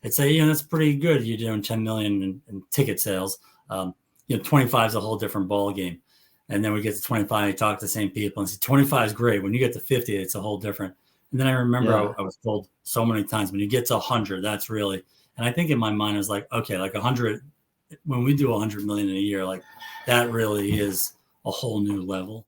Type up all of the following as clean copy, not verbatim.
I'd say, that's pretty good. You're doing 10 million in ticket sales. 25 is a whole different ball game. And then we get to 25, you talk to the same people and say 25 is great. When you get to 50, it's a whole different. And then I remember I was told so many times, when you get to 100, that's really, and I think in my mind I was like, okay, like 100, when we do 100 million in a year, like that really is a whole new level.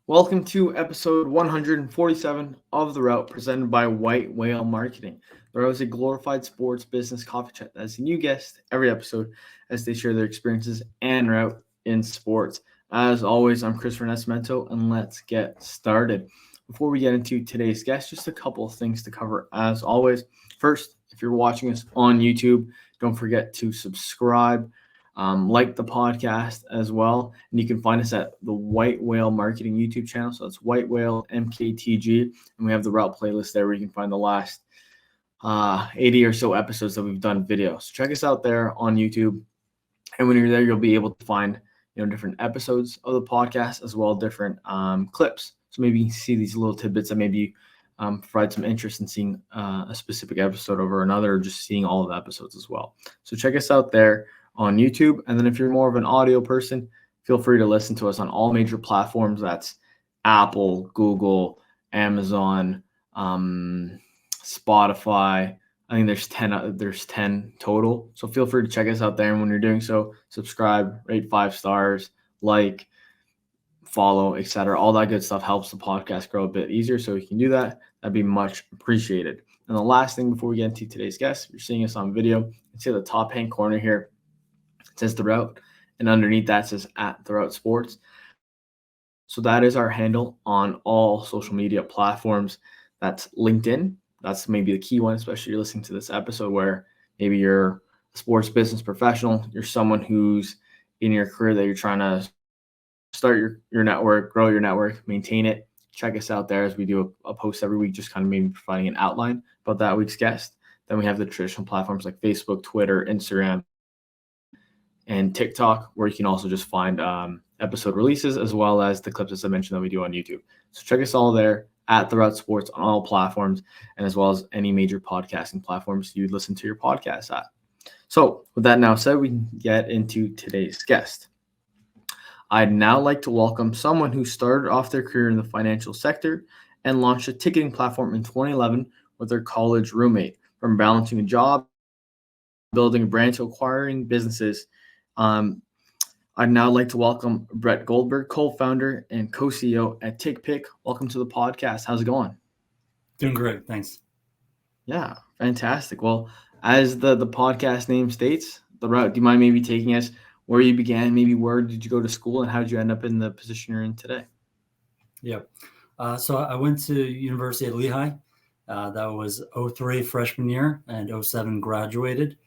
Welcome to episode 147 of The Route, presented by White Whale Marketing. The Route is a glorified sports business coffee chat that has a new guest every episode as they share their experiences and route in sports. As always, I'm Christopher Nascimento, and let's get started. Before we get into today's guest, just a couple of things to cover as always. First, if you're watching us on YouTube, don't forget to subscribe. Like the podcast as well. And you can find us at the White Whale Marketing YouTube channel. So it's White Whale MKTG. And we have the route playlist there where you can find the last 80 or so episodes that we've done videos. So check us out there on YouTube. And when you're there, you'll be able to find different episodes of the podcast as well as different clips. So maybe you can see these little tidbits that maybe provide some interest in seeing a specific episode over another, or just seeing all of the episodes as well. So check us out there on YouTube. And then if you're more of an audio person, feel free to listen to us on all major platforms. That's Apple, Google, Amazon, Spotify. I think there's 10 total. So feel free to check us out there. And when you're doing so, subscribe, rate 5 stars, like, follow, etc. All that good stuff helps the podcast grow a bit easier. So if you can do that, that'd be much appreciated. And the last thing before we get into today's guest, if you're seeing us on video, you can see the top hand corner here, it says The Route, and underneath that says @The Route Sports. So that is our handle on all social media platforms. That's LinkedIn. That's maybe the key one, especially if you're listening to this episode where maybe you're a sports business professional, you're someone who's in your career that you're trying to start your network, grow your network, maintain it. Check us out there as we do a post every week, just kind of maybe providing an outline about that week's guest. Then we have the traditional platforms like Facebook, Twitter, Instagram, and TikTok, where you can also just find episode releases as well as the clips, as I mentioned, that we do on YouTube. So check us all there @The Route Sports on all platforms, and as well as any major podcasting platforms you'd listen to your podcast at. So with that now said, we can get into today's guest. I'd now like to welcome someone who started off their career in the financial sector and launched a ticketing platform in 2011 with their college roommate. From balancing a job, building a brand, to acquiring businesses, I'd now like to welcome Brett Goldberg, co-founder and co-CEO at TickPick. Welcome to the podcast. How's it going? Doing great. Thanks. Yeah, fantastic. Well, as the podcast name states, The Route, do you mind maybe taking us where you began? Maybe where did you go to school and how did you end up in the position you're in today? Yeah. So I went to University of Lehigh. That was 03 freshman year, and 07 graduated.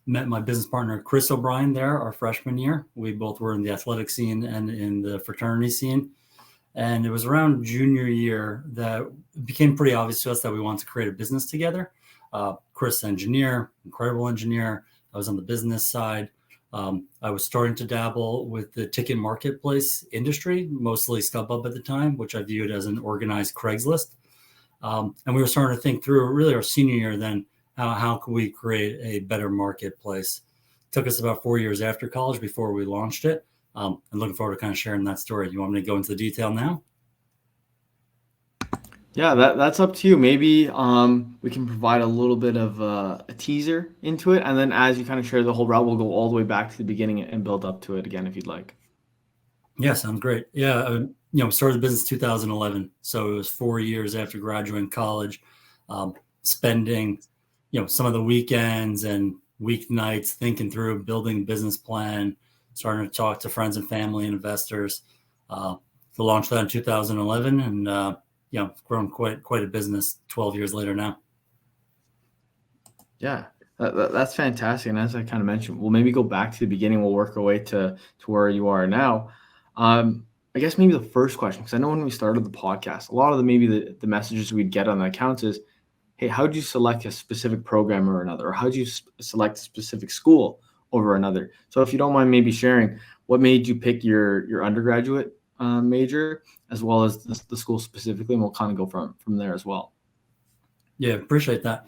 Met my business partner, Chris O'Brien, there our freshman year. We both were in the athletic scene and in the fraternity scene. And it was around junior year that it became pretty obvious to us that we wanted to create a business together. Chris, engineer, incredible engineer. I was on the business side. I was starting to dabble with the ticket marketplace industry, mostly StubHub at the time, which I viewed as an organized Craigslist. And we were starting to think through really our senior year then, how could we create a better marketplace? It took us about 4 years after college before we launched it. And looking forward to kind of sharing that story. You want me to go into the detail now? Yeah, that's up to you. Maybe we can provide a little bit of a teaser into it. And then as you kind of share the whole route, we'll go all the way back to the beginning and build up to it again, if you'd like. Yeah, sounds great. Yeah, started the business 2011. So it was 4 years after graduating college, spending some of the weekends and weeknights thinking through building a business plan, starting to talk to friends and family and investors. To launch that in 2011, and grown quite a business 12 years later now. Yeah, that's fantastic. And as I kind of mentioned, we'll maybe go back to the beginning. We'll work our way to where you are now. I guess maybe the first question, because I know when we started the podcast, a lot of the messages we'd get on the accounts is, hey, how did you select a specific program or another? Or how did you select a specific school over another. So if you don't mind maybe sharing, what made you pick your undergraduate major as well as the school specifically, and we'll kind of go from there as well. Yeah, appreciate that.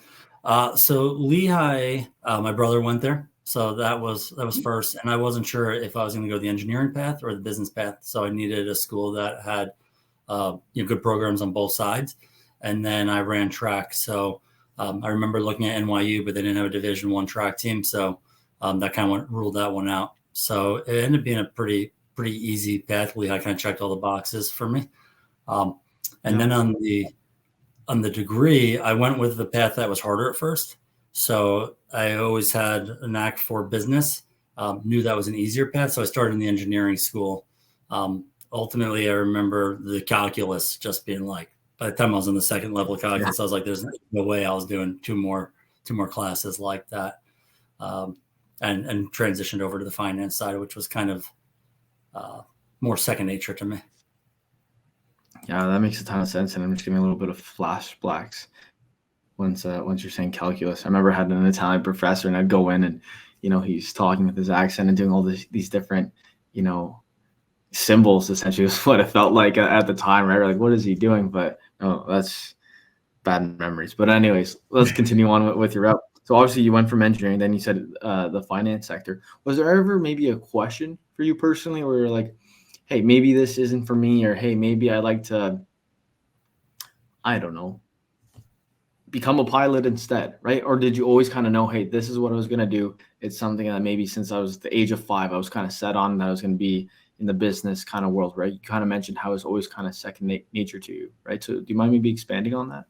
So Lehigh, my brother went there, so that was first, and I wasn't sure if I was going to go the engineering path or the business path. So I needed a school that had good programs on both sides, and then I ran track. So I remember looking at NYU, but they didn't have a Division I track team, so that kind of ruled that one out. So it ended up being a pretty easy path. Lehigh kind of checked all the boxes for me, and then on the degree, I went with the path that was harder at first. So I always had a knack for business, knew that was an easier path. So I started in the engineering school. Ultimately, I remember the calculus just being like, by the time I was in the second level of calculus, I was like, there's no way I was doing two more classes like that. And transitioned over to the finance side, which was kind of more second nature to me. Yeah, that makes a ton of sense, and I'm just giving a little bit of flashbacks once you're saying calculus. I remember having an Italian professor, and I'd go in, and he's talking with his accent and doing all these different symbols. Essentially, was what it felt like at the time, right? Like, what is he doing? But no, that's bad memories. But anyways, let's continue on with your route. So obviously, you went from engineering, then you said the finance sector. Was there ever maybe a question for you personally, where you're like, hey, maybe this isn't for me, or hey, maybe I'd like to, I don't know, become a pilot instead, right? Or did you always kind of know, hey, this is what I was going to do? It's something that maybe since I was the age of 5, I was kind of set on that I was going to be in the business kind of world, right? You kind of mentioned how it's always kind of second nature to you, right? So do you mind maybe expanding on that?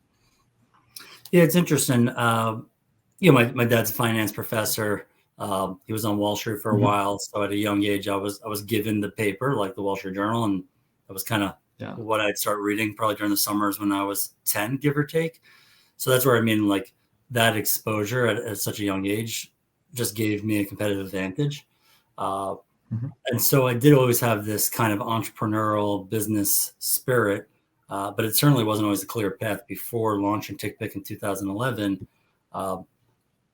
Yeah, it's interesting. My dad's a finance professor. He was on Wall Street for a while. So at a young age, I was given the paper, like the Wall Street Journal, and that was kind of what I'd start reading probably during the summers when I was 10, give or take. So that's where like that exposure at such a young age just gave me a competitive advantage. And so I did always have this kind of entrepreneurial business spirit, but it certainly wasn't always a clear path. Before launching TickPick in 2011,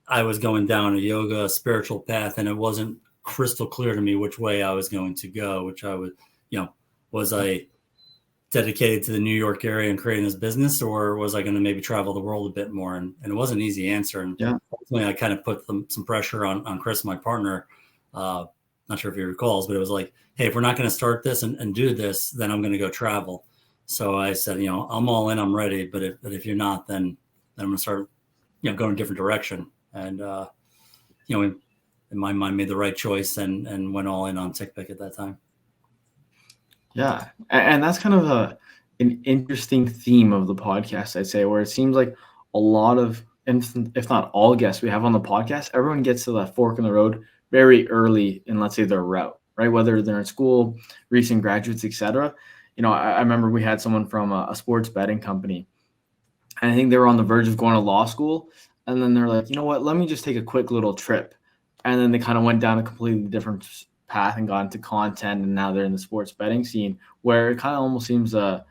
I was going down a yoga spiritual path, and it wasn't crystal clear to me which way I was going to go, which I would, was I dedicated to the New York area and creating this business, or was I going to maybe travel the world a bit more? And it wasn't an easy answer. And ultimately I kind of put some pressure on Chris, my partner. Not sure if he recalls, but it was like, hey, if we're not going to start this and do this, then I'm going to go travel. So I said, I'm all in, I'm ready. But if you're not, then I'm going to start, going a different direction. And, in my mind, made the right choice and went all in on TickPick at that time. Yeah. And that's kind of an interesting theme of the podcast, I'd say, where it seems like a lot of, if not all guests we have on the podcast, everyone gets to that fork in the road very early in, let's say, their route, right? Whether they're in school, recent graduates, etc. I remember we had someone from a sports betting company, and I think they were on the verge of going to law school. And then they're like, you know what, let me just take a quick little trip. And then they kind of went down a completely different path and got into content. And now they're in the sports betting scene, where it kind of almost seems a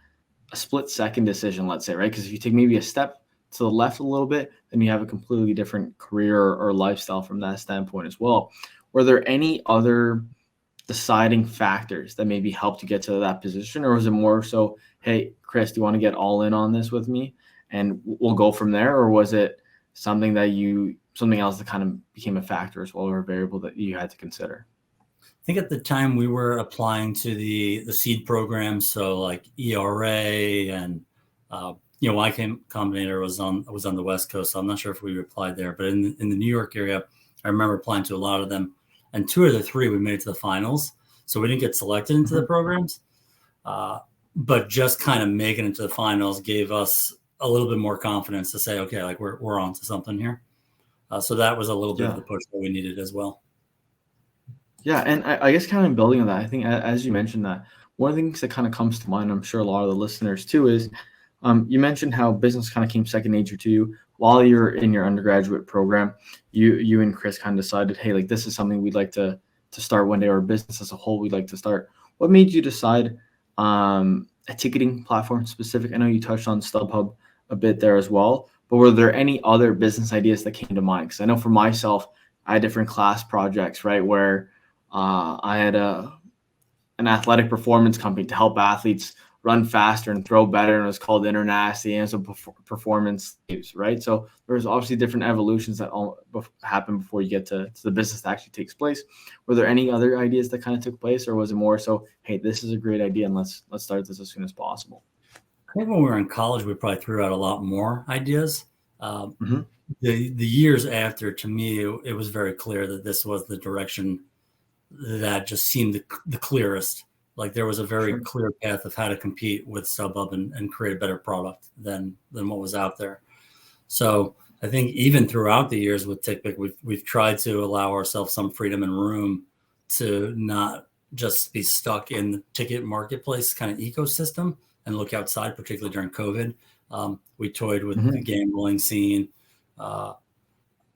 split second decision, let's say, right? Because if you take maybe a step to the left a little bit, then you have a completely different career or lifestyle from that standpoint as well. Were there any other deciding factors that maybe helped you get to that position? Or was it more so, hey, Chris, do you want to get all in on this with me and we'll go from there? Or was it something else that kind of became a factor as well, or a variable that you had to consider? I think at the time we were applying to the seed program. So like ERA and, Y Combinator was on the West Coast. So I'm not sure if we applied there, but in the New York area, I remember applying to a lot of them, and 2 of the 3 we made it to the finals. So we didn't get selected into the programs, but just kind of making it to the finals gave us a little bit more confidence to say, okay, like we're on to something here. So that was a little bit of the push that we needed as well. Yeah, and I guess kind of building on that, I think as you mentioned that, one of the things that kind of comes to mind, I'm sure a lot of the listeners too, is you mentioned how business kind of came second nature to you while you're in your undergraduate program. You and Chris kind of decided, hey, like this is something we'd like to start one day, or business as a whole we'd like to start. What made you decide a ticketing platform specific? I know you touched on StubHub a bit there as well, but were there any other business ideas that came to mind? Because I know for myself, I had different class projects, right, where I had an athletic performance company to help athletes run faster and throw better, and it was called Internasti, and so performance sleeves, right? So there's obviously different evolutions that all happen before you get to the business that actually takes place. Were there any other ideas that kind of took place, or was it more so, hey, this is a great idea and let's start this as soon as possible? I think when we were in college, we probably threw out a lot more ideas. Um, Mm-hmm. the years after, to me, it was very clear that this was the direction that just seemed the clearest. Like there was a very Sure. clear path of how to compete with StubHub and create a better product than what was out there. So I think even throughout the years with TickPick, we've tried to allow ourselves some freedom and room to not just be stuck in the ticket marketplace kind of ecosystem and look outside, particularly during COVID. We toyed with the Mm-hmm. gambling scene, uh,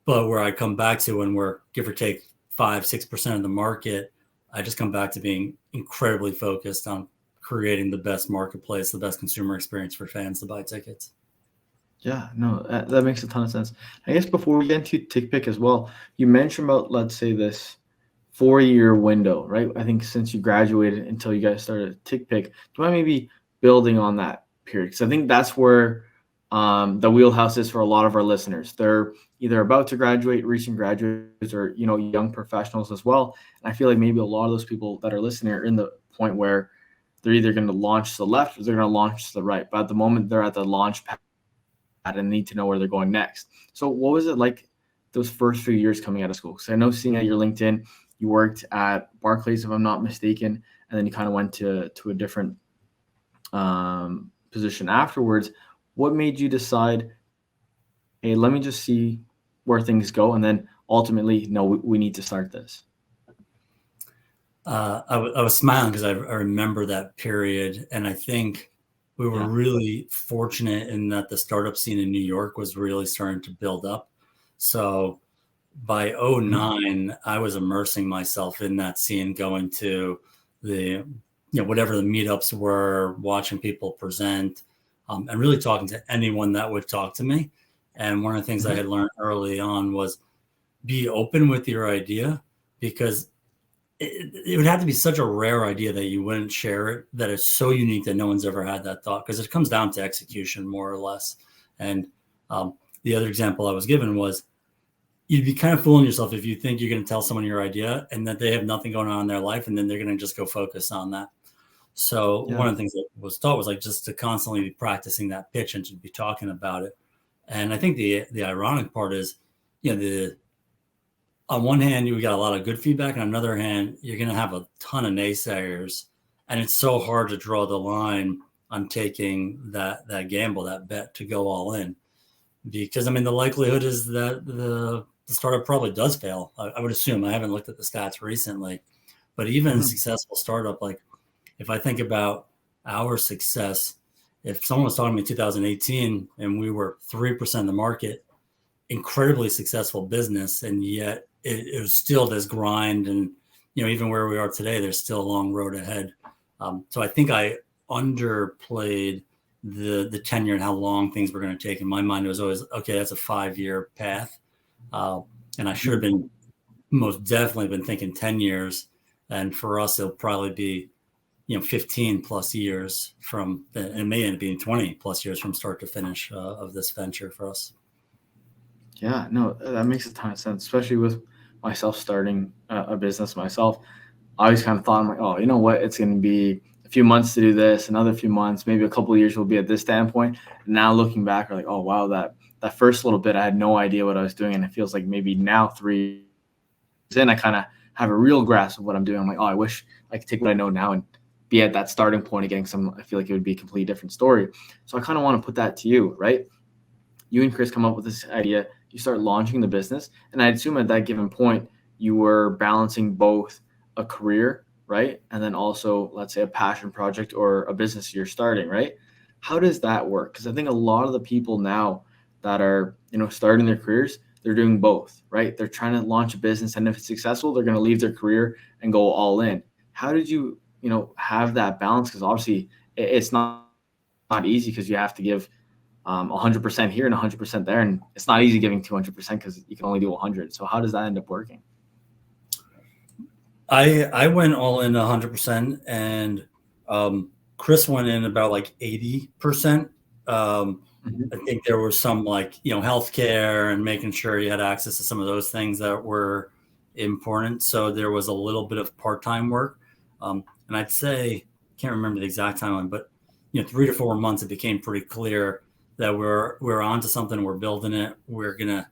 but where I come back to when we're give or take 5-6% of the market, I just come back to being incredibly focused on creating the best marketplace, the best consumer experience for fans to buy tickets. Yeah, no, that makes a ton of sense. I guess before we get into TickPick as well, you mentioned about, let's say, this 4-year window, right? I think since you graduated until you guys started TickPick, do you mind maybe building on that period? Because I think that's where the wheelhouse is for a lot of our listeners. They're either about to graduate, recent graduates, or young professionals as well. And I feel like maybe a lot of those people that are listening are in the point where they're either going to launch to the left or they're going to launch to the right. But at the moment, they're at the launch pad and need to know where they're going next. So what was it like those first few years coming out of school? Because I know, seeing at your LinkedIn, you worked at Barclays, if I'm not mistaken, and then you kind of went to a different position afterwards. What made you decide, hey, let me just see where things go, and then ultimately, no, we need to start this? I was smiling because I remember that period, and I think we were Yeah. really fortunate in that the startup scene in New York was really starting to build up. So by Mhm. '09, I was immersing myself in that scene, going to the whatever the meetups were, watching people present, and really talking to anyone that would talk to me. And one of the things I Mhm. had learned early on was be open with your idea, because it would have to be such a rare idea that you wouldn't share it, that it's so unique that no one's ever had that thought, because it comes down to execution more or less. And the other example I was given was you'd be kind of fooling yourself if you think you're going to tell someone your idea and that they have nothing going on in their life and then they're going to just go focus on that. So one Yeah. of the things that was taught was like just to constantly be practicing that pitch and to be talking about it. And I think the ironic part is, the on one hand, you got a lot of good feedback, and on the other hand, you're going to have a ton of naysayers, and it's so hard to draw the line on taking that gamble, that bet to go all in, because I mean the likelihood is that the startup probably does fail. I would assume. I haven't looked at the stats recently, but even in Mhm. successful startup, like if I think about our success, if someone was talking to me in 2018 and we were 3% of the market, incredibly successful business, and yet it was still this grind. And even where we are today, there's still a long road ahead. So I think I underplayed the tenure and how long things were going to take. In my mind, it was always, okay, that's a 5-year path, uh, and I should have been most definitely been thinking 10 years. And for us, it'll probably be 15 plus years from, and it may end up being 20 plus years from start to finish of this venture for us. Yeah, no, that makes a ton of sense, especially with myself starting a business myself. I always kind of thought, I'm like, oh, you know what? It's going to be a few months to do this, another few months, maybe a couple of years will be at this standpoint. And now looking back, we're like, oh, wow, that first little bit, I had no idea what I was doing. And it feels like maybe now 3 years in, I kind of have a real grasp of what I'm doing. I'm like, oh, I wish I could take what I know now and be at that starting point again. I feel like it would be a completely different story. So I kind of want to put that to you, right? You and Chris come up with this idea. You start launching the business. And I assume at that given point, you were balancing both a career, right? And then also, let's say, a passion project or a business you're starting, right? How does that work? Because I think a lot of the people now that are, starting their careers, they're doing both, right? They're trying to launch a business, and if it's successful, they're going to leave their career and go all in. How did you, have that balance? Because obviously it's not easy, because you have to give 100% here and 100% there. And it's not easy giving 200% because you can only do 100. So how does that end up working? I went all in 100%, and Chris went in about like 80%. I think there was some healthcare and making sure you had access to some of those things that were important. So there was a little bit of part-time work. And I'd say, can't remember the exact timeline, but 3 to 4 months, it became pretty clear that we're onto something, we're building it, we're going to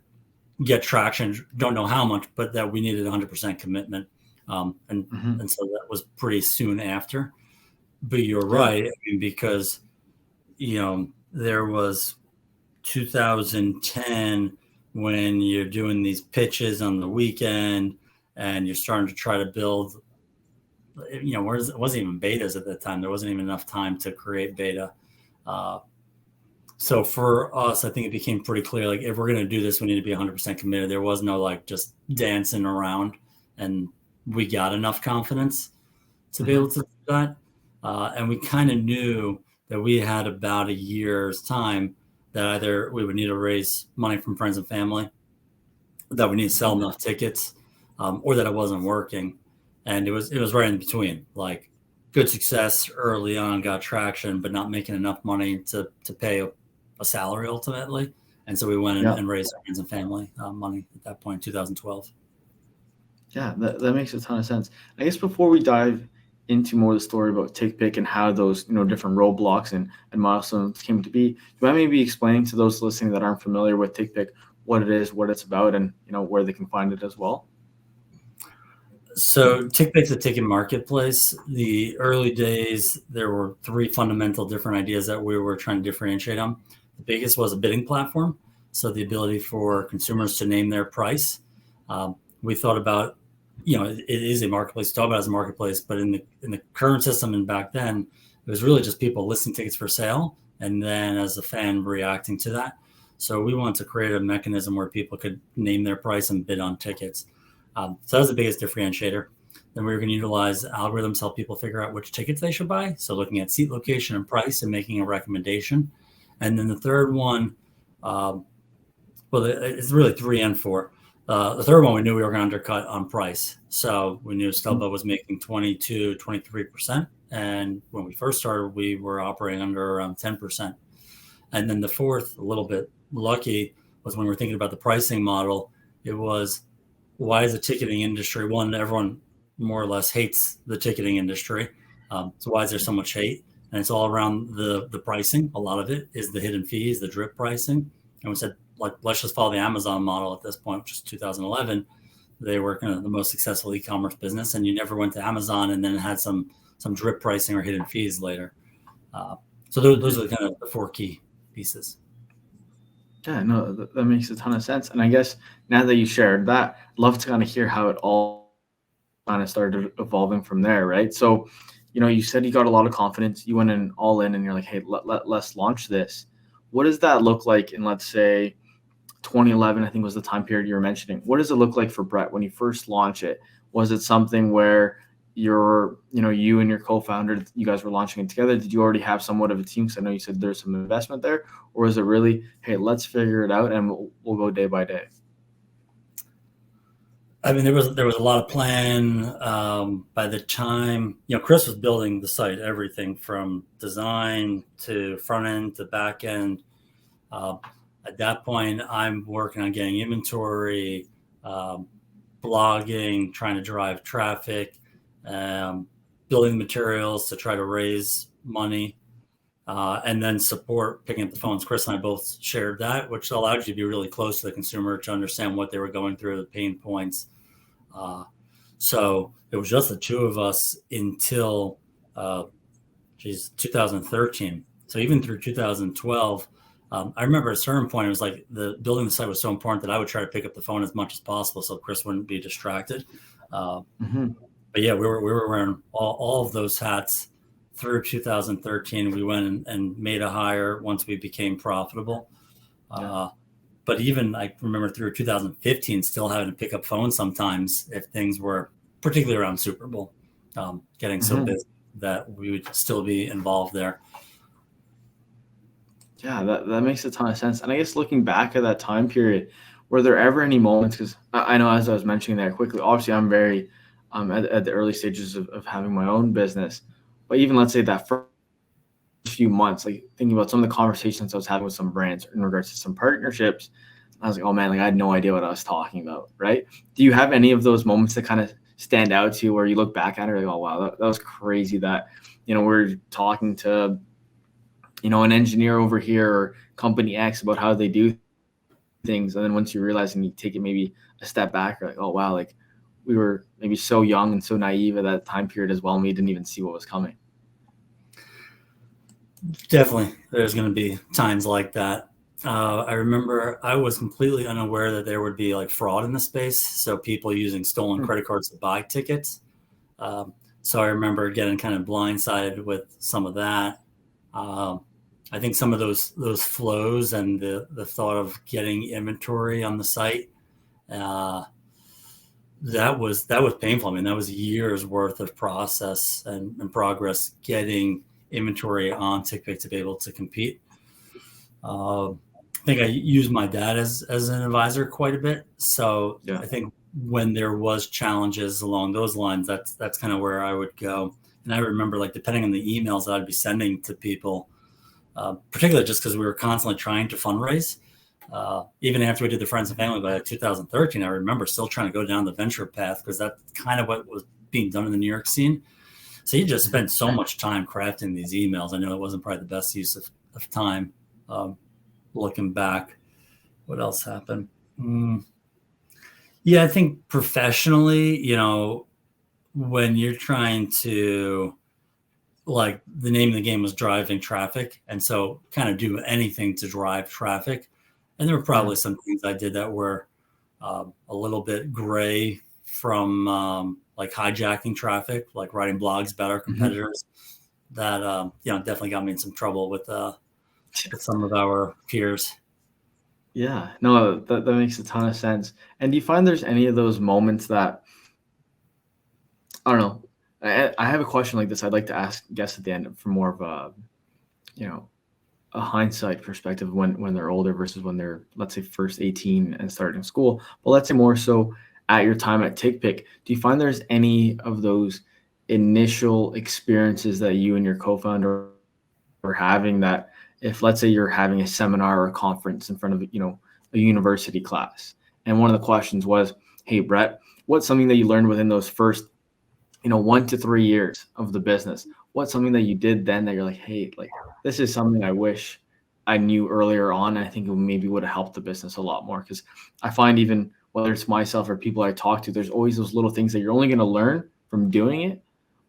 get traction. Don't know how much, but that we needed 100% commitment. And so that was pretty soon after. But you're right. I mean, because, there was 2010 when you're doing these pitches on the weekend and you're starting to try to build, it wasn't even betas at that time. There wasn't even enough time to create beta. So for us, I think it became pretty clear, like, if we're going to do this, we need to be 100% committed. There was no just dancing around, and we got enough confidence to be able to do that. And we kind of knew that we had about a year's time that either we would need to raise money from friends and family, that we need to sell enough tickets, or that it wasn't working. And it was right in between, like good success early on, got traction, but not making enough money to pay a salary ultimately. And so we went and raised our friends and family money at that point, 2012. Yeah, that makes a ton of sense. I guess before we dive into more of the story about TickPick and how those different roadblocks and milestones came to be, do you mind maybe explaining to those listening that aren't familiar with TickPick what it is, what it's about, and where they can find it as well? So TickPick's a ticket marketplace. The early days, there were 3 fundamental different ideas that we were trying to differentiate on. The biggest was a bidding platform, so the ability for consumers to name their price. We thought about, it is a marketplace, talk about it as a marketplace, but in the current system and back then, it was really just people listing tickets for sale and then as a fan reacting to that. So we wanted to create a mechanism where people could name their price and bid on tickets. So that was the biggest differentiator. Then we were going to utilize algorithms to help people figure out which tickets they should buy. So looking at seat location and price and making a recommendation. And then the third one, it's really 3 and 4. The third one, we knew we were going to undercut on price. So we knew StubHub was making 22, 23%. And when we first started, we were operating under around 10%. And then the fourth, a little bit lucky, was when we were thinking about the pricing model. It was, why is the ticketing industry, one, everyone more or less hates the ticketing industry. So why is there so much hate? And it's all around the pricing. A lot of it is the hidden fees, the drip pricing. And we said, let's just follow the Amazon model at this point, which is 2011. They were kind of the most successful e-commerce business, and you never went to Amazon and then had some drip pricing or hidden fees later. So those are kind of the 4 key pieces. Yeah, no, that makes a ton of sense. And I guess now that you shared that, I'd love to kind of hear how it all kind of started evolving from there, right? So, you said you got a lot of confidence. You went in all in and you're like, hey, let's launch this. What does that look like in, let's say, 2011, I think was the time period you were mentioning? What does it look like for Brett when you first launch it? Was it something where you and your co-founder, you guys were launching it together? Did you already have somewhat of a team? Because I know you said there's some investment there. Or is it really, hey, let's figure it out and we'll go day by day? I mean, there was a lot of plan. By the time, Chris was building the site, everything from design to front end to back end. At that point, I'm working on getting inventory, blogging, trying to drive traffic, building materials to try to raise money, and then support, picking up the phones. Chris and I both shared that, which allowed you to be really close to the consumer to understand what they were going through, the pain points. So it was just the 2 of us until 2013. So even through 2012, I remember at a certain point, it was like building the site was so important that I would try to pick up the phone as much as possible so Chris wouldn't be distracted. But yeah, we were wearing all of those hats through 2013. We went and made a hire once we became profitable. But even I remember through 2015, still having to pick up phones sometimes if things were, particularly around Super Bowl, getting so busy that we would still be involved there. Yeah, that makes a ton of sense. And I guess looking back at that time period, were there ever any moments? Because I know, as I was mentioning there quickly, obviously I'm very at the early stages of having my own business. But even let's say that first few months, like thinking about some of the conversations I was having with some brands in regards to some partnerships, I was like, oh man, like I had no idea what I was talking about, right? Do you have any of those moments that kind of stand out to you where you look back at it like, oh wow, that was crazy that, we're talking to, an engineer over here or company X about how they do things. And then once you realize and you take it maybe a step back, you're like, oh wow, like we were maybe so young and so naive at that time period as well, and we didn't even see what was coming. Definitely, there's going to be times like that. I remember I was completely unaware that there would be like fraud in the space. So people using stolen credit cards to buy tickets. Um, so I remember getting kind of blindsided with some of that. Um, I think some of those flows and the thought of getting inventory on the site, uh, that was painful. I mean, that was years worth of process and progress getting inventory on TickPick to be able to compete. I think I used my dad as an advisor quite a bit. So Yeah. I think when there was challenges along those lines, that's kind of where I would go. And I remember, like, depending on the emails that I'd be sending to people, particularly just because we were constantly trying to fundraise. Even after we did the Friends and Family by 2013, I remember still trying to go down the venture path because that's kind of what was being done in the New York scene. So you just spend so much time crafting these emails. I know it wasn't probably the best use of time. Looking back, what else happened? Yeah, I think professionally, when you're trying to, like, the name of the game was driving traffic. And so kind of do anything to drive traffic. And there were probably some things I did that were a little bit gray from like hijacking traffic, like writing blogs about our competitors that, definitely got me in some trouble with some of our peers. Yeah, no, that makes a ton of sense. And do you find there's any of those moments that, I don't know, I have a question like this I'd like to ask guests at the end for more of you know, a hindsight perspective when they're older versus when they're, let's say, first 18 and starting school. But let's say more so at your time at TickPick, do you find there's any of those initial experiences that you and your co-founder are having that if, let's say, you're having a seminar or a conference in front of, a university class, and one of the questions was, hey, Brett, what's something that you learned within those first, 1 to 3 years of the business? What's something that you did then that you're like, hey, like this is something I wish I knew earlier on. I think it maybe would have helped the business a lot more. Because I find even whether it's myself or people I talk to, there's always those little things that you're only going to learn from doing it.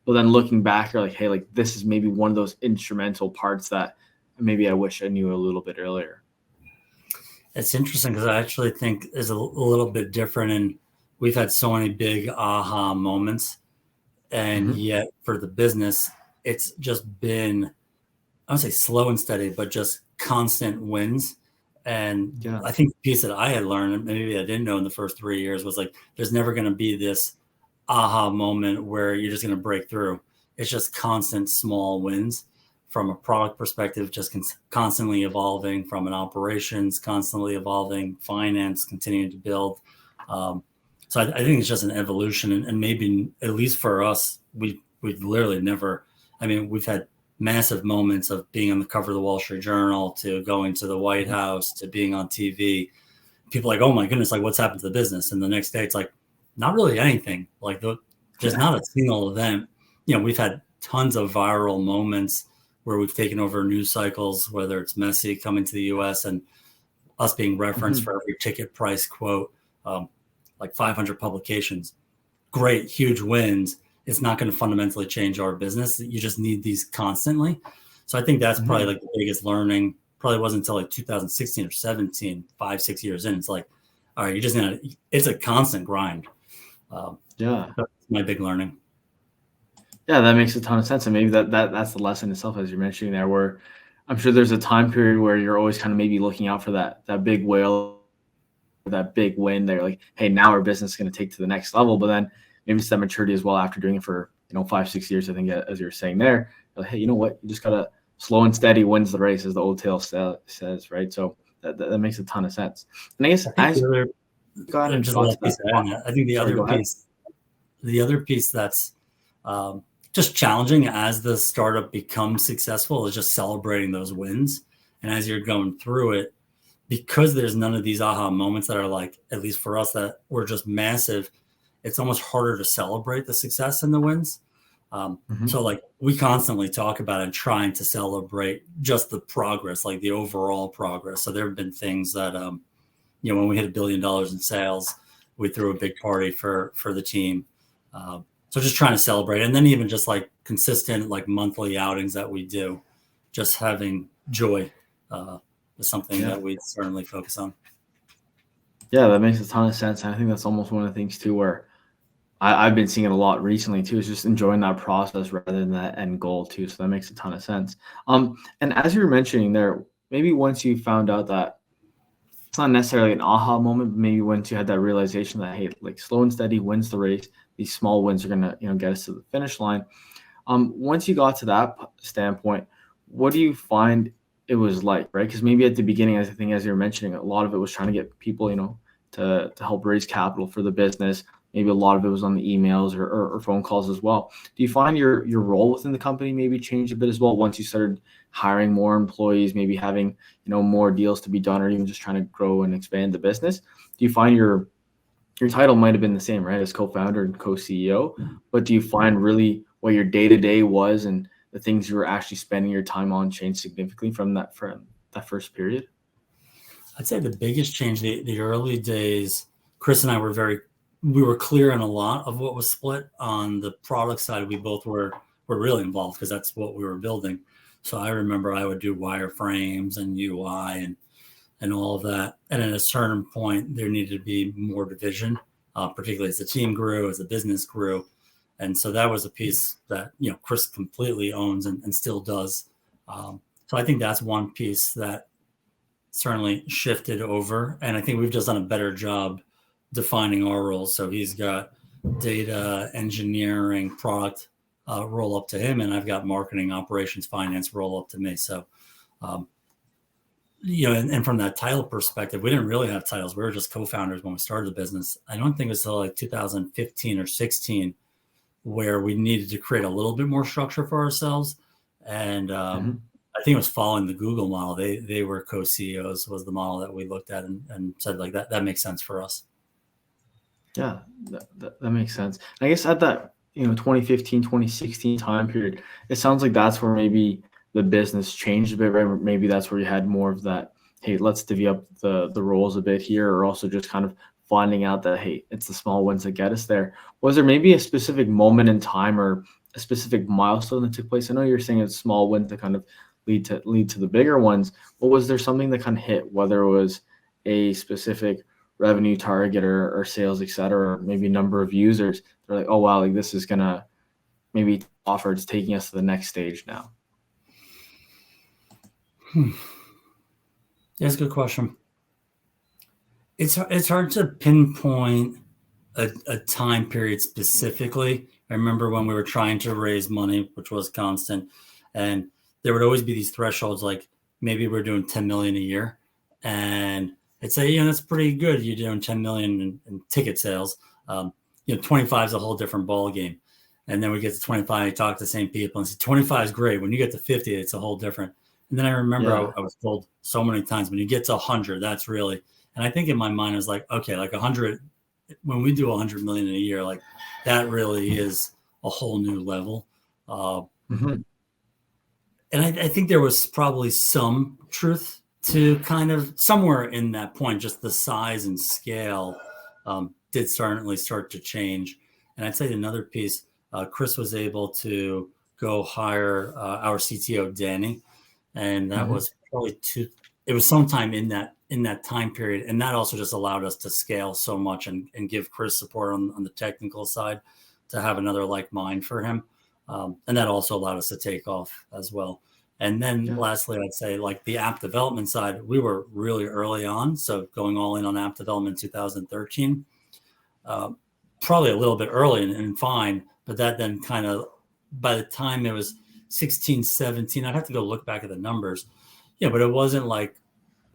But then looking back, you're like, hey, like this is maybe one of those instrumental parts that maybe I wish I knew a little bit earlier. It's interesting because I actually think is a little bit different. And we've had so many big aha moments. And yet for the business, it's just been, I would say slow and steady, but just constant wins. And Yeah. I think the piece that I had learned, and maybe I didn't know in the first 3 years, was like, there's never going to be this aha moment where you're just going to break through. It's just constant small wins from a product perspective, just constantly evolving, from an operations, constantly evolving, finance, continuing to build. So I think it's just an evolution, and maybe at least for us, we've literally never. I mean, we've had massive moments of being on the cover of the Wall Street Journal to going to the White House to being on TV. People are like, oh my goodness, like what's happened to the business? And the next day, it's like not really anything. Like there's not a single event. We've had tons of viral moments where we've taken over news cycles, whether it's Messi coming to the U.S. and us being referenced for every ticket price quote. Like 500 publications, great, huge wins. It's not going to fundamentally change our business. You just need these constantly. So I think that's probably like the biggest learning. Probably wasn't until like 2016 or 17, 5-6 years in. It's like, all right, you just gonna. It's a constant grind. Yeah, that's my big learning. Yeah, that makes a ton of sense, and maybe that's the lesson itself, as you're mentioning there. Where I'm sure there's a time period where you're always kind of maybe looking out for that big whale, that big win. They're like, hey, now our business is going to take to the next level. But then maybe it's that maturity as well after doing it for 5-6 years. I think, as you're saying there, like, hey, you know what? You just gotta slow and steady wins the race, as the old tale says, right? So that makes a ton of sense. And I guess I think as the other, go ahead and just a thoughts last piece that. to add on that. I think Sorry, go ahead. the other piece that's just challenging as the startup becomes successful is just celebrating those wins. And as you're going through it, because there's none of these aha moments that are like, at least for us, that were just massive, it's almost harder to celebrate the success and the wins. So like we constantly talk about and trying to celebrate just the progress, like the overall progress. So there have been things that, when we hit $1 billion in sales, we threw a big party for the team. So just trying to celebrate, and then even just like consistent like monthly outings that we do, just having joy is something that we certainly focus on. Yeah, that makes a ton of sense. And I think that's almost one of the things too, where I've been seeing it a lot recently too, is just enjoying that process rather than that end goal too. So that makes a ton of sense. And as you were mentioning there, maybe once you found out that it's not necessarily an aha moment, but maybe once you had that realization that, hey, like slow and steady wins the race, these small wins are gonna, get us to the finish line. Once you got to that standpoint, what do you find it was like, right? Because maybe at the beginning, as I think, as you're mentioning, a lot of it was trying to get people, to help raise capital for the business. Maybe a lot of it was on the emails or phone calls as well. Do you find your role within the company maybe changed a bit as well once you started hiring more employees, maybe having, more deals to be done, or even just trying to grow and expand the business? Do you find your title might have been the same, right, as co-founder and co-CEO, but do you find really what your day-to-day was and the things you were actually spending your time on changed significantly from that first period? I'd say the biggest change, the early days, Chris and I we were clear on a lot of what was split. On the product side, we both were really involved because that's what we were building. So I remember I would do wireframes and UI and all of that. And at a certain point, there needed to be more division, particularly as the team grew, as the business grew. And so that was a piece that, Chris completely owns and still does. So I think that's one piece that certainly shifted over. And I think we've just done a better job defining our roles. So he's got data engineering, product roll up to him, and I've got marketing, operations, finance roll up to me. So, and from that title perspective, we didn't really have titles. We were just co-founders when we started the business. I don't think it was until like 2015 or 16 where we needed to create a little bit more structure for ourselves. And I think it was following the Google model. They were co-CEOs was the model that we looked at and said like that makes sense for us. Yeah, that makes sense. I guess at that 2015, 2016 time period, it sounds like that's where maybe the business changed a bit, right? Maybe that's where you had more of that, hey, let's divvy up the roles a bit here, or also just kind of finding out that, hey, it's the small wins that get us there. Was there maybe a specific moment in time or a specific milestone that took place? I know you're saying it's small wins that kind of lead to the bigger ones, but was there something that kind of hit, whether it was a specific revenue target or sales, et cetera, or maybe number of users? They're like, oh, wow, like this is going to maybe offer, it's taking us to the next stage now. That's a good question. It's hard to pinpoint a time period specifically. I remember when we were trying to raise money, which was constant, and there would always be these thresholds, like maybe we're doing 10 million a year, and I'd say, that's pretty good. You're doing 10 million in ticket sales. 25 is a whole different ball game. And then we get to 25, you talk to the same people and say 25 is great. When you get to 50, it's a whole different. And then I remember I was told so many times, when you get to 100, that's really, and I think in my mind I was like, okay, like 100, when we do 100 million in a year, like that really is a whole new level. And I think there was probably some truth to kind of somewhere in that point, just the size and scale did certainly start to change. And I'd say another piece, Chris was able to go hire our CTO, Danny. And that was probably it was sometime in that time period. And that also just allowed us to scale so much and give Chris support on the technical side, to have another like mind for him. And that also allowed us to take off as well. And then lastly, I'd say like the app development side, we were really early on. So going all in on app development in 2013, probably a little bit early and fine, but that then kind of, by the time it was 16, 17. I'd have to go look back at the numbers. Yeah, but it wasn't like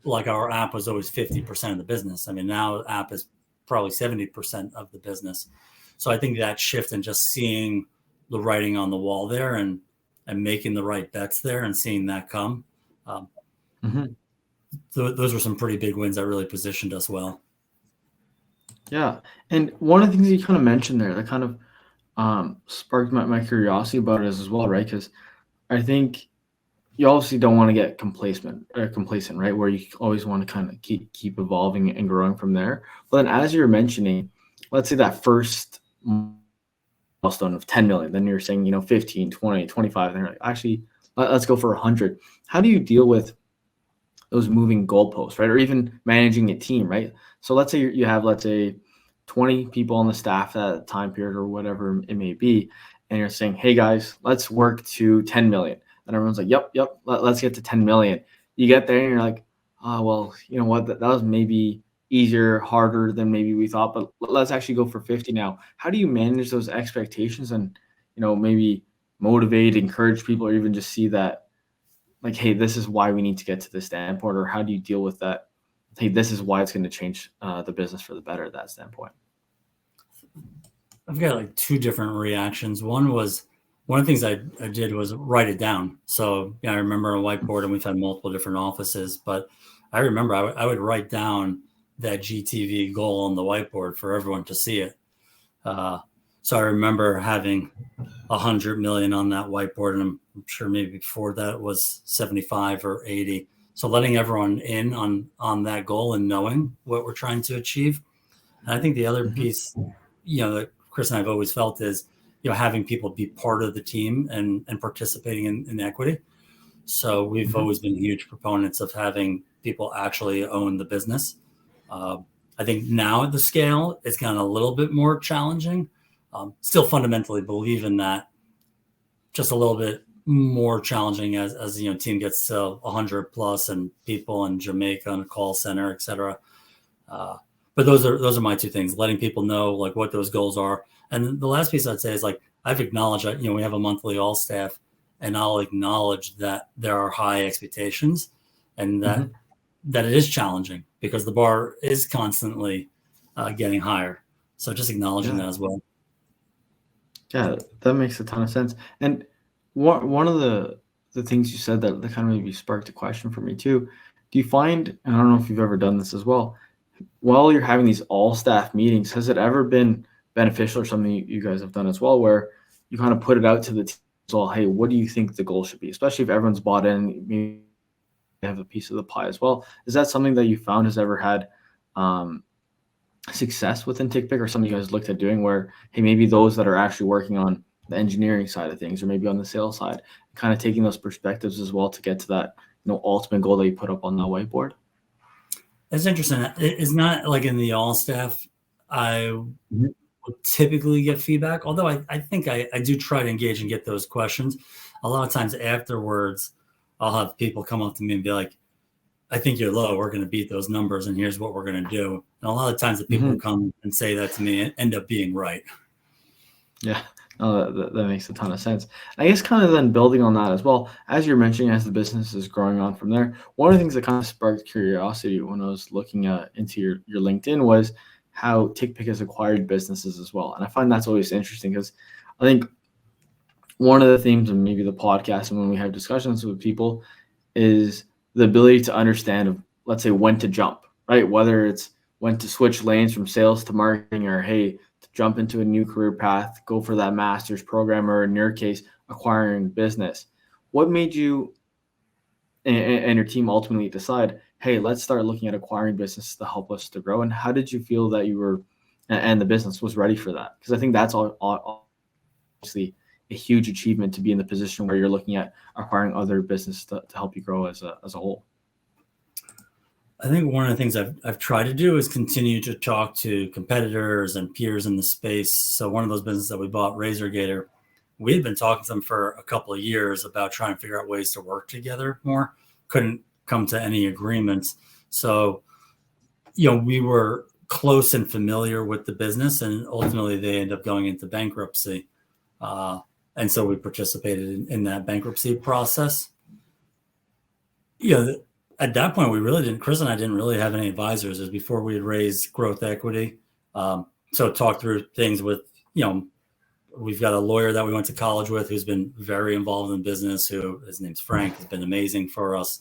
our app was always 50% of the business. I mean, now the app is probably 70% of the business. So I think that shift and just seeing the writing on the wall there and making the right bets there and seeing that come. Those were some pretty big wins that really positioned us well. Yeah. And one of the things you kind of mentioned there that kind of sparked my curiosity about it as well, right? Because I think you obviously don't want to get complacent, right? Where you always want to kind of keep evolving and growing from there. But then as you're mentioning, let's say that first milestone of 10 million, then you're saying, 15, 20, 25, and they're like, actually, let's go for 100. How do you deal with those moving goalposts, right? Or even managing a team, right? So let's say you have, 20 people on the staff at that time period or whatever it may be, and you're saying, hey guys, let's work to 10 million. And everyone's like, yep, let's get to 10 million. You get there and you're like, oh, well, you know what? That was maybe easier, harder than maybe we thought, but let's actually go for 50 now. How do you manage those expectations and, maybe motivate, encourage people, or even just see that, like, hey, this is why we need to get to this standpoint? Or how do you deal with that? Hey, this is why it's going to change the business for the better at that standpoint. I've got two different reactions. One of the things I did was write it down. So I remember a whiteboard, and we've had multiple different offices, but I remember I would write down that GTV goal on the whiteboard for everyone to see it. So I remember having 100 million on that whiteboard, and I'm sure maybe before that it was 75 or 80. So letting everyone in on that goal and knowing what we're trying to achieve. And I think the other piece, that Chris and I have always felt is, having people be part of the team and participating in equity. So we've always been huge proponents of having people actually own the business. I think now at the scale, it's gotten a little bit more challenging. Still fundamentally believe in that, just a little bit more challenging as team gets to 100 plus and people in Jamaica and a call center, et cetera. But those are my two things: letting people know what those goals are. And the last piece I'd say is I've acknowledged that we have a monthly all staff, and I'll acknowledge that there are high expectations and that it is challenging because the bar is constantly getting higher. So just acknowledging that as well. Yeah, that makes a ton of sense. And one of the things you said that kind of maybe sparked a question for me too. Do you find, and I don't know if you've ever done this as well, while you're having these all staff meetings, has it ever been beneficial or something you guys have done as well, where you kind of put it out to the team as well? Hey, what do you think the goal should be? Especially if everyone's bought in, maybe they have a piece of the pie as well. Is that something that you found has ever had success within TickPick, or something you guys looked at doing where, hey, maybe those that are actually working on the engineering side of things, or maybe on the sales side, kind of taking those perspectives as well to get to that, ultimate goal that you put up on the whiteboard? That's interesting. It's not like in the all staff, I would typically get feedback, although I think I do try to engage and get those questions. A lot of times afterwards, I'll have people come up to me and be like, I think you're low. We're going to beat those numbers, and here's what we're going to do. And a lot of times the people who come and say that to me end up being right. Yeah, that makes a ton of sense. I guess kind of then building on that as well, as you're mentioning, as the business is growing on from there, one of the things that kind of sparked curiosity when I was looking into your LinkedIn was how TickPick has acquired businesses as well. And I find that's always interesting because I think one of the themes of maybe the podcast and when we have discussions with people is the ability to understand of, let's say, when to jump, right? Whether it's when to switch lanes from sales to marketing, or hey, to jump into a new career path, go for that master's program, or in your case, acquiring business. What made you and your team ultimately decide, hey, let's start looking at acquiring business to help us to grow? And how did you feel that you were and the business was ready for that? Because I think that's obviously a huge achievement to be in the position where you're looking at acquiring other business to help you grow as a whole. I think one of the things I've tried to do is continue to talk to competitors and peers in the space. So one of those businesses that we bought, RazorGator, we had been talking to them for a couple of years about trying to figure out ways to work together more. Couldn't come to any agreements. So, we were close and familiar with the business, and ultimately they ended up going into bankruptcy. And so we participated in that bankruptcy process. At that point, Chris and I didn't really have any advisors. It was before we had raised growth equity. So talk through things with, we've got a lawyer that we went to college with who's been very involved in business, his name's Frank, has been amazing for us.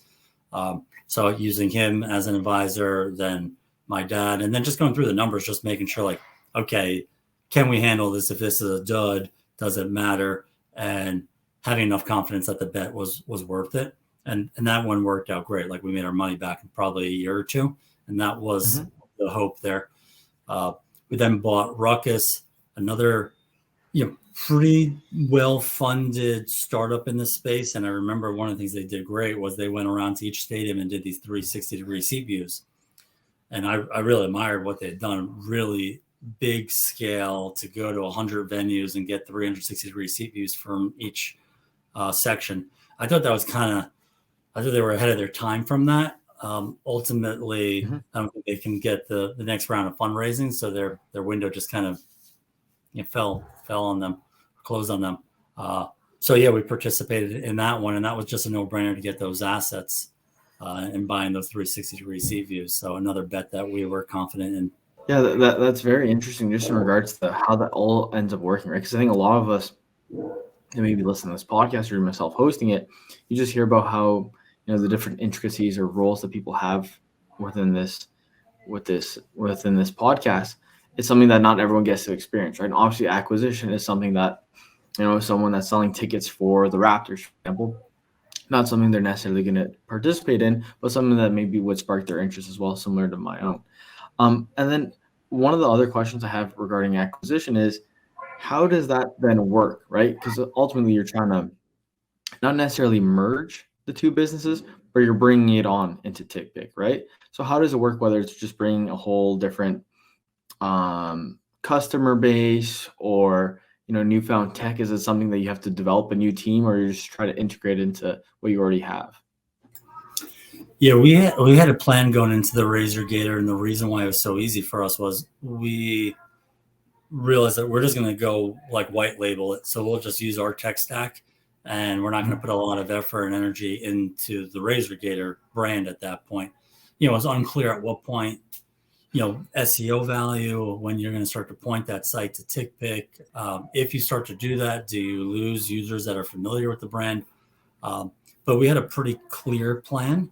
So using him as an advisor, then my dad, and then just going through the numbers, just making sure like, okay, can we handle this? If this is a dud, does it matter? And having enough confidence that the bet was worth it. And that one worked out great. Like we made our money back in probably a year or two. And that was the hope there. We then bought Ruckus, another pretty well-funded startup in this space. And I remember one of the things they did great was they went around to each stadium and did these 360-degree seat views. And I really admired what they had done. Really big scale to go to 100 venues and get 360-degree seat views from each section. I thought they were ahead of their time from that. Ultimately, I don't think they can get the next round of fundraising. So their window just kind of fell on them, closed on them. So we participated in that one, and that was just a no-brainer to get those assets and buying those 360-degree seat views. So another bet that we were confident in. Yeah, that's very interesting, just in regards to how that all ends up working, right? Because I think a lot of us that maybe listen to this podcast or myself hosting it, you just hear about how the different intricacies or roles that people have within this podcast. It's something that not everyone gets to experience, right? And obviously, acquisition is something that, someone that's selling tickets for the Raptors, for example, not something they're necessarily going to participate in, but something that maybe would spark their interest as well, similar to my own. And then one of the other questions I have regarding acquisition is, how does that then work, right? Because ultimately, you're trying to not necessarily merge the two businesses, but you're bringing it on into TickPick, right? So how does it work, whether it's just bringing a whole different customer base or newfound tech? Is it something that you have to develop a new team, or you just try to integrate into what you already have? Yeah, we had a plan going into the Razor Gator, and the reason why it was so easy for us was we realized that we're just going to go like white label it. So we'll just use our tech stack, and we're not going to put a lot of effort and energy into the Razor Gator brand at that point. It was unclear at what point, SEO value, when you're going to start to point that site to TickPick. If you start to do that, do you lose users that are familiar with the brand? But we had a pretty clear plan.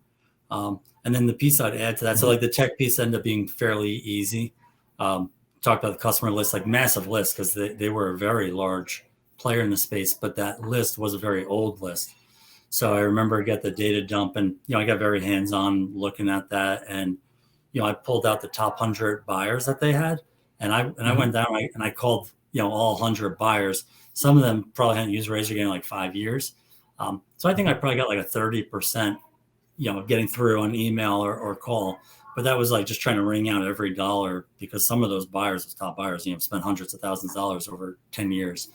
And then the piece I'd add to that, so like the tech piece ended up being fairly easy. Talked about the customer list, like massive list, because they were a very large player in the space, but that list was a very old list. So I remember I got the data dump, and I got very hands-on looking at that, and I pulled out the top 100 buyers that they had, and I went down and I called all 100 buyers. Some of them probably hadn't used Razor Gator in like 5 years. So I think I probably got like a 30%, getting through on email or call. But that was like just trying to wring out every dollar, because some of those buyers, those top buyers, spent hundreds of thousands of dollars over 10 years.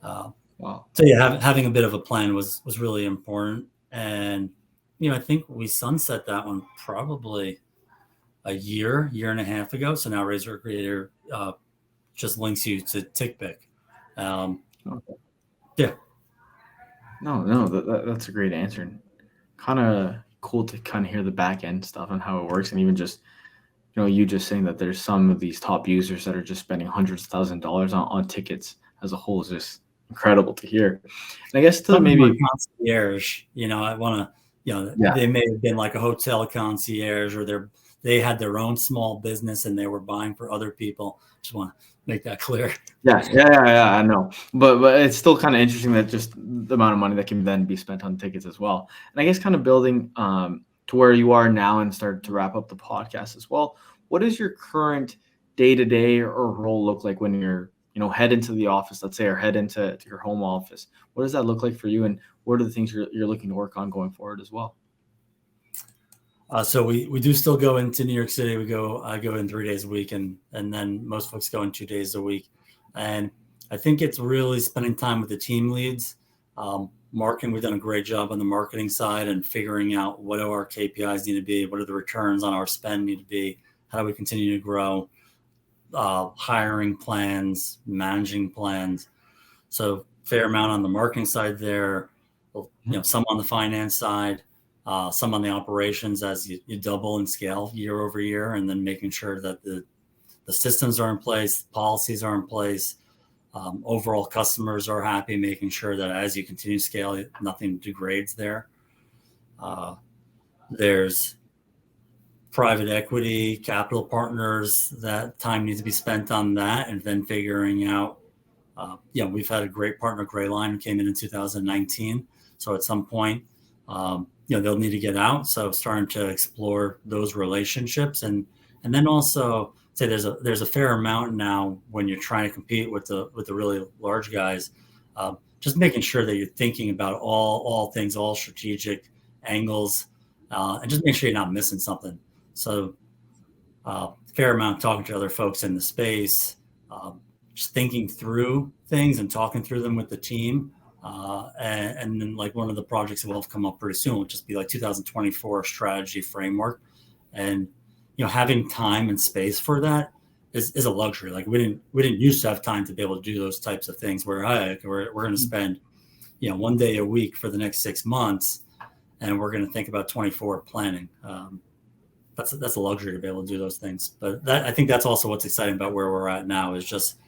Wow. So having a bit of a plan was really important. And, I think we sunset that one probably a year and a half ago. So now Razor Gator just links you to TickPick. Okay. Yeah. No, that's a great answer. Kind of cool to kind of hear the back end stuff and how it works, and even just you just saying that there's some of these top users that are just spending hundreds of thousands of dollars on tickets as a whole is just incredible to hear. And I guess to maybe concierge, I want to, they may have been like a hotel concierge, or they had their own small business and they were buying for other people. Just want to make that clear. Yeah, I know. But it's still kind of interesting that just the amount of money that can then be spent on tickets as well. And I guess kind of building to where you are now and start to wrap up the podcast as well. What does your current day-to-day or role look like when you're, head into the office, let's say, or head into your home office? What does that look like for you? And what are the things you're looking to work on going forward as well? So we do still go into New York City. I go in 3 days a week, and then most folks go in 2 days a week. And I think it's really spending time with the team leads. Marketing, we've done a great job on the marketing side and figuring out what do our KPIs need to be, what are the returns on our spend need to be, how do we continue to grow, hiring plans, managing plans. So fair amount on the marketing side there, some on the finance side, some on the operations as you double and scale year over year, and then making sure that the systems are in place, policies are in place, overall customers are happy, making sure that as you continue to scale, nothing degrades there. There's private equity, capital partners, that time needs to be spent on that, and then figuring out, we've had a great partner, Grayline, who came in 2019. So at some point, they'll need to get out. So starting to explore those relationships, and then also say there's a fair amount now when you're trying to compete with the really large guys, just making sure that you're thinking about all things, all strategic angles, and just make sure you're not missing something. So fair amount of talking to other folks in the space, just thinking through things and talking through them with the team. And then like one of the projects that will have come up pretty soon will just be like 2024 strategy framework. And, having time and space for that is a luxury. Like we didn't used to have time to be able to do those types of things where we're going to spend, 1 day a week for the next 6 months, and we're going to think about 24 planning. That's a luxury to be able to do those things. But I think that's also what's exciting about where we're at now, is just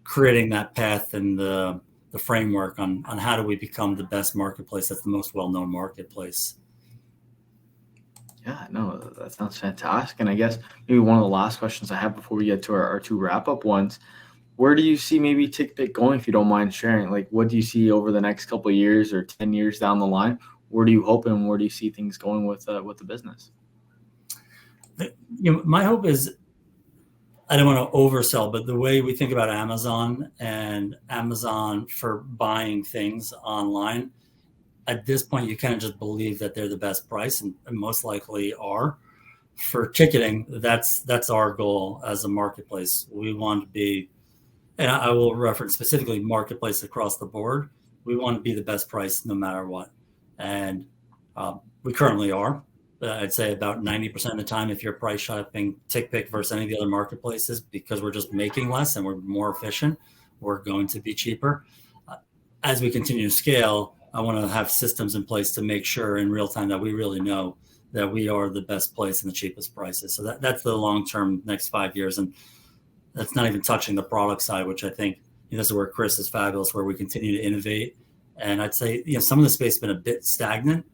creating that path and the framework on how do we become the best marketplace that's the most well-known marketplace. Yeah, no, that sounds fantastic. And I guess maybe one of the last questions I have before we get to our two wrap-up ones, where do you see maybe TickPick going, if you don't mind sharing? Like, what do you see over the next couple of years or 10 years down the line? Where do you hope and where do you see things going with the business? My hope is, I don't want to oversell, but the way we think about Amazon and Amazon for buying things online, at this point, you kind of just believe that they're the best price, and most likely are. For ticketing, that's our goal as a marketplace. We want to be, and I will reference specifically marketplace across the board. We want to be the best price no matter what. And we currently are. I'd say about 90% of the time, if you're price shopping TickPick versus any of the other marketplaces, because we're just making less and we're more efficient, we're going to be cheaper. As we continue to scale, I want to have systems in place to make sure in real time that we really know that we are the best place and the cheapest prices. So that's the long-term next 5 years. And that's not even touching the product side, which I think this is where Chris is fabulous, where we continue to innovate. And I'd say, some of the space has been a bit stagnant.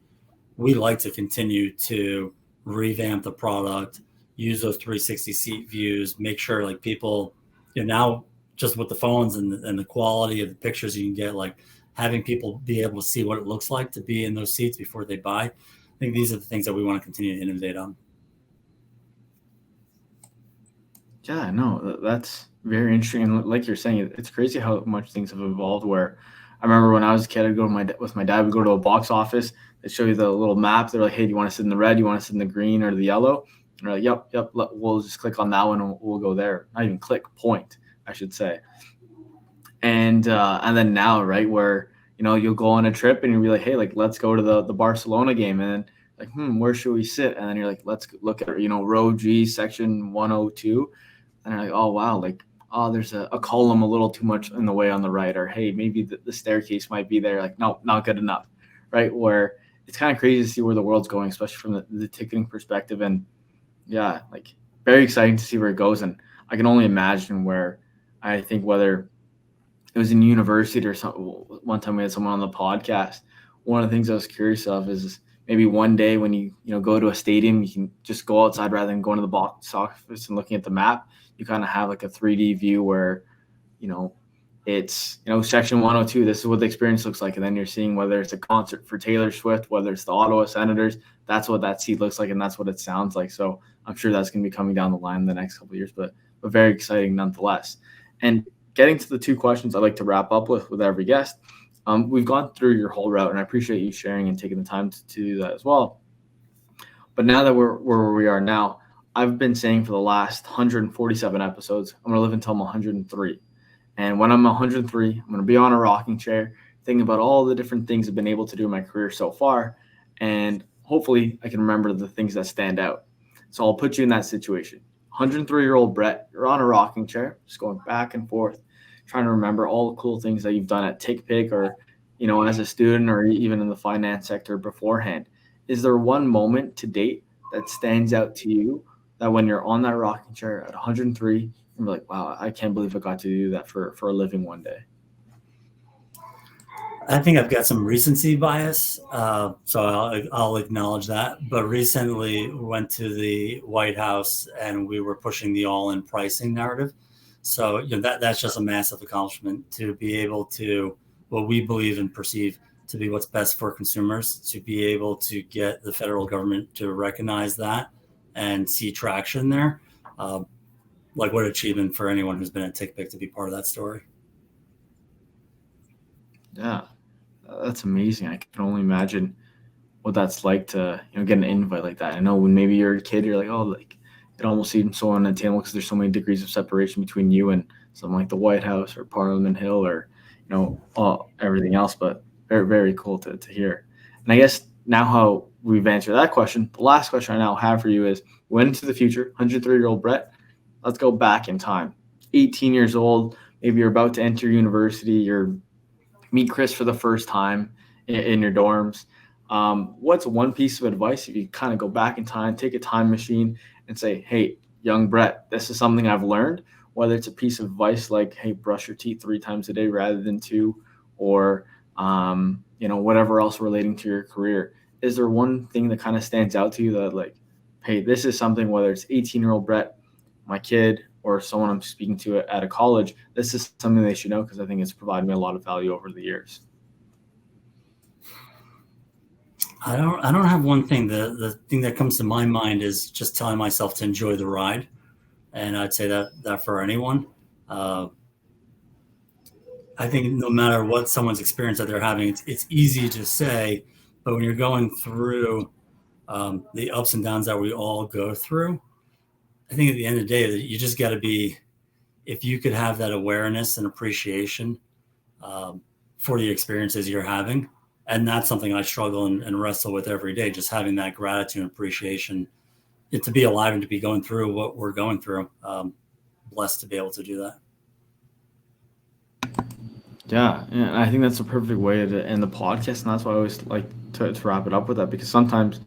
We like to continue to revamp the product, use those 360 seat views, make sure like people, now just with the phones and the quality of the pictures you can get, like having people be able to see what it looks like to be in those seats before they buy. I think these are the things that we want to continue to innovate on. Yeah, no, that's very interesting. And like you're saying, it's crazy how much things have evolved. Where I remember when I was a kid, I'd go with my dad, we'd go to a box office. They show you the little map. They're like, hey, do you want to sit in the red? Do you want to sit in the green or the yellow? And we're like, yep. We'll just click on that one and we'll go there. Not even click, point, I should say. And then now, right, where, you'll go on a trip and you'll be like, hey, like, let's go to the Barcelona game. And then like, where should we sit? And then you're like, let's look at, row G, section 102. And you're like, oh, wow, like, oh, there's a column a little too much in the way on the right. Or, hey, maybe the staircase might be there. Like, no, not good enough, right? Where it's kind of crazy to see where the world's going, especially from the ticketing perspective. And, yeah, like, very exciting to see where it goes. And I can only imagine where I think whether it was in university or something. One time we had someone on the podcast. One of the things I was curious of is maybe one day when you go to a stadium, you can just go outside rather than going to the box office and looking at the map. You kind of have like a 3D view where, it's, section 102, this is what the experience looks like. And then you're seeing whether it's a concert for Taylor Swift, whether it's the Ottawa Senators, that's what that seat looks like. And that's what it sounds like. So I'm sure that's going to be coming down the line in the next couple of years, but very exciting nonetheless. And getting to the two questions I'd like to wrap up with every guest. We've gone through your whole route, and I appreciate you sharing and taking the time to do that as well. But now that we're where we are now, I've been saying for the last 147 episodes, I'm going to live until I'm 103. And when I'm 103, I'm going to be on a rocking chair, thinking about all the different things I've been able to do in my career so far. And hopefully I can remember the things that stand out. So I'll put you in that situation. 103-year-old Brett, you're on a rocking chair, just going back and forth, trying to remember all the cool things that you've done at TickPick or, as a student or even in the finance sector beforehand. Is there one moment to date that stands out to you that when you're on that rocking chair at 103, you're like, wow, I can't believe I got to do that for a living one day? I think I've got some recency bias, so I'll acknowledge that. But recently went to the White House and we were pushing the all-in pricing narrative. So that's just a massive accomplishment to be able to what we believe and perceive to be what's best for consumers, to be able to get the federal government to recognize that and see traction there. Like what achievement for anyone who's been at TickPick to be part of that story. Yeah, that's amazing. I can only imagine what that's like to get an invite like that. I know when maybe you're a kid, you're like, oh, like it almost seems so unattainable because there's so many degrees of separation between you and something like the White House or Parliament Hill or everything else. But very, very cool to hear. And I guess now how we've answered that question, the last question I now have for you is: went into the future, 103-year-old Brett. Let's go back in time. 18 years old, maybe you're about to enter university, you're meet Chris for the first time in your dorms. What's one piece of advice if you kind of go back in time, take a time machine and say, hey, young Brett, this is something I've learned, whether it's a piece of advice like, hey, brush your teeth 3 times a day rather than 2, or, whatever else relating to your career. Is there one thing that kind of stands out to you that like, hey, this is something, whether it's 18-year-old Brett, my kid, or someone I'm speaking to at a college, this is something they should know because I think it's provided me a lot of value over the years? I don't have one thing. The thing that comes to my mind is just telling myself to enjoy the ride, and I'd say that for anyone. I think no matter what someone's experience that they're having, it's easy to say, but when you're going through the ups and downs that we all go through, I think at the end of the day, you just got to be, if you could have that awareness and appreciation for the experiences you're having. And that's something I struggle and wrestle with every day, just having that gratitude and appreciation to be alive and to be going through what we're going through. Blessed to be able to do that. Yeah, and I think that's a perfect way to end the podcast. And that's why I always like to wrap it up with that, because sometimes,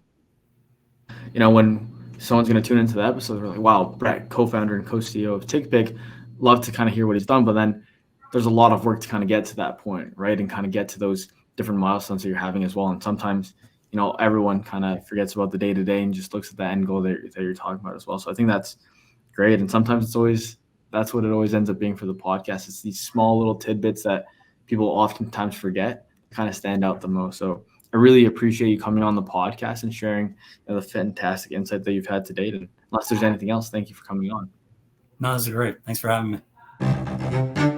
when someone's going to tune into the episode, they're like, wow, Brett, co-founder and co-CEO of TickPick, love to kind of hear what he's done. But then there's a lot of work to kind of get to that point, right? And kind of get to those different milestones that you're having as well. And sometimes, everyone kind of forgets about the day-to-day and just looks at the end goal that you're talking about as well. So I think that's great. And sometimes that's what it always ends up being for the podcast. It's these small little tidbits that people oftentimes forget kind of stand out the most. So I really appreciate you coming on the podcast and sharing the fantastic insight that you've had to date. And unless there's anything else, thank you for coming on. No, this is great. Thanks for having me.